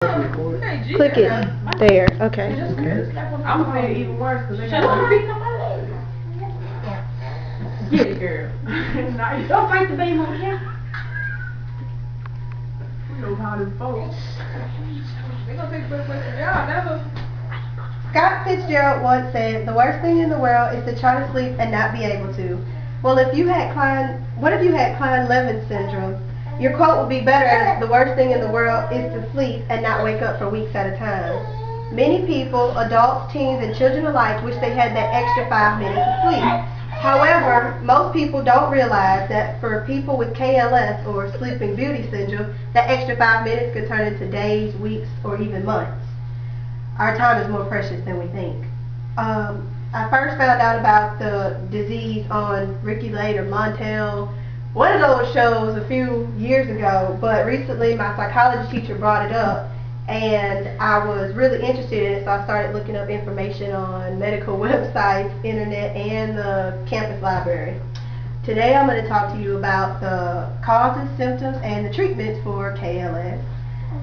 Click it there. Okay. I'm gonna say it even worse because they got beating on my leg. Get it, girl. Don't fight the baby on camera. We know how this folks. They gonna take the best place from y'all, never. Scott Fitzgerald once said, "The worst thing in the world is to try to sleep and not be able to." Well, what if you had Kleine-Levin syndrome? Your quote would be better as, "The worst thing in the world is to sleep and not wake up for weeks at a time." Many people, adults, teens, and children alike, wish they had that extra 5 minutes of sleep. However, most people don't realize that for people with KLS or Sleeping Beauty syndrome, that extra 5 minutes could turn into days, weeks, or even months. Our time is more precious than we think. I first found out about the disease on Ricky Lake or Montel, one of those shows a few years ago, but recently my psychology teacher brought it up and I was really interested in it, so I started looking up information on medical websites, internet, and the campus library. Today I'm going to talk to you about the causes, symptoms, and the treatments for KLS.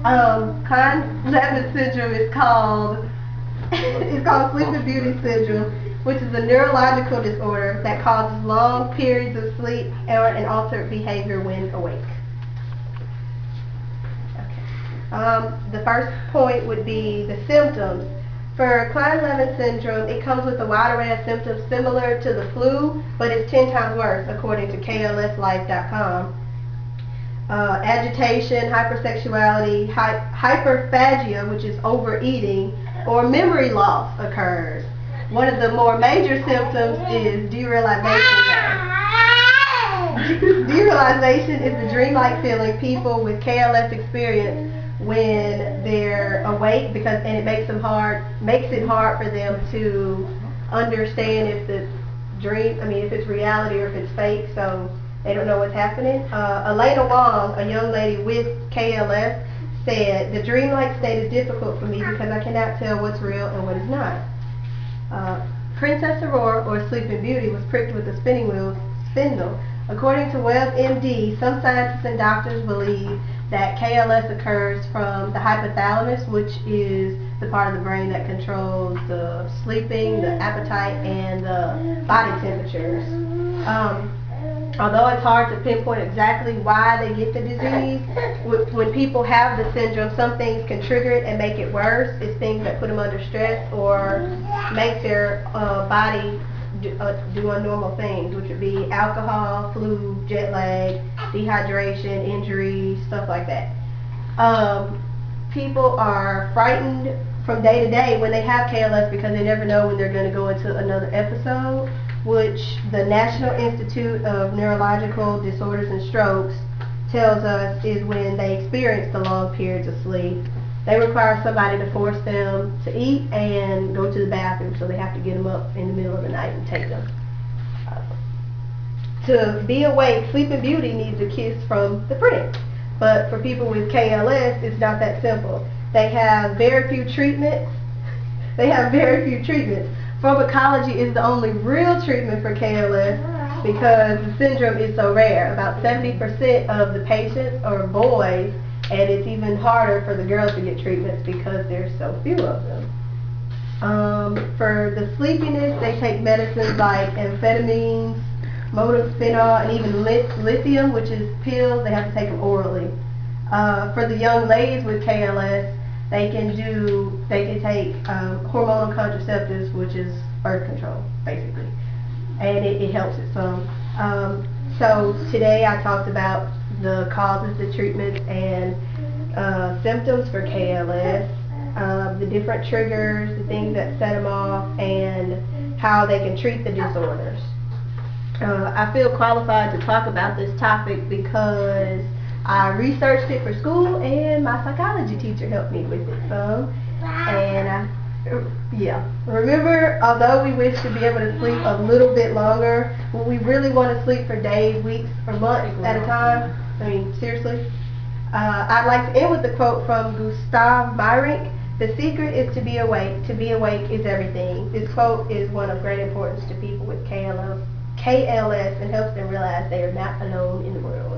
Kleine-Levin syndrome is called Sleeping Beauty syndrome, which is a neurological disorder that causes long periods of sleep and altered behavior when awake. Okay. The first point would be the symptoms. For Kleine-Levin syndrome, it comes with a wide array of symptoms similar to the flu, but it's 10 times worse, according to KLSlife.com. Agitation, hypersexuality, hyperphagia, which is overeating, or memory loss occurs. One of the more major symptoms is derealization. Derealization is the dreamlike feeling people with KLS experience when they're awake, and it makes it hard for them to understand if if it's reality or if it's fake. So they don't know what's happening. Elena Wong, a young lady with KLS, said, "The dreamlike state is difficult for me because I cannot tell what's real and what is not." Princess Aurora, or Sleeping Beauty, was pricked with a spindle. According to WebMD, some scientists and doctors believe that KLS occurs from the hypothalamus, which is the part of the brain that controls the sleeping, the appetite, and the body temperatures. Although it's hard to pinpoint exactly why they get the disease, when people have the syndrome, some things can trigger it and make it worse. It's things that put them under stress or make their body do unnormal things, which would be alcohol, flu, jet lag, dehydration, injuries, stuff like that. People are frightened from day to day when they have KLS because they never know when they're going to go into another episode, which the National Institute of Neurological Disorders and Strokes tells us is when they experience the long periods of sleep. They require somebody to force them to eat and go to the bathroom, so they have to get them up in the middle of the night and take them. To be awake, Sleeping Beauty needs a kiss from the prince. But for people with KLS, it's not that simple. They have very few treatments. Pharmacology is the only real treatment for KLS because the syndrome is so rare. About 70% of the patients are boys, and it's even harder for the girls to get treatments because there's so few of them. For the sleepiness, they take medicines like amphetamines, modafinil, and even lithium, which is pills. They have to take them orally. For the young ladies with KLS, they can take hormonal contraceptives, which is birth control, basically, and it helps it some. So today I talked about the causes, the treatments, and symptoms for KLS, the different triggers, the things that set them off, and how they can treat the disorders. I feel qualified to talk about this topic because I researched it for school and my psychology teacher helped me with it some. And remember, although we wish to be able to sleep a little bit longer, when we really want to sleep for days, weeks, or months at a time, I mean, seriously. I'd like to end with a quote from Gustav Meyrink. "The secret is to be awake. To be awake is everything." This quote is one of great importance to people with KLS and helps them realize they are not alone in the world.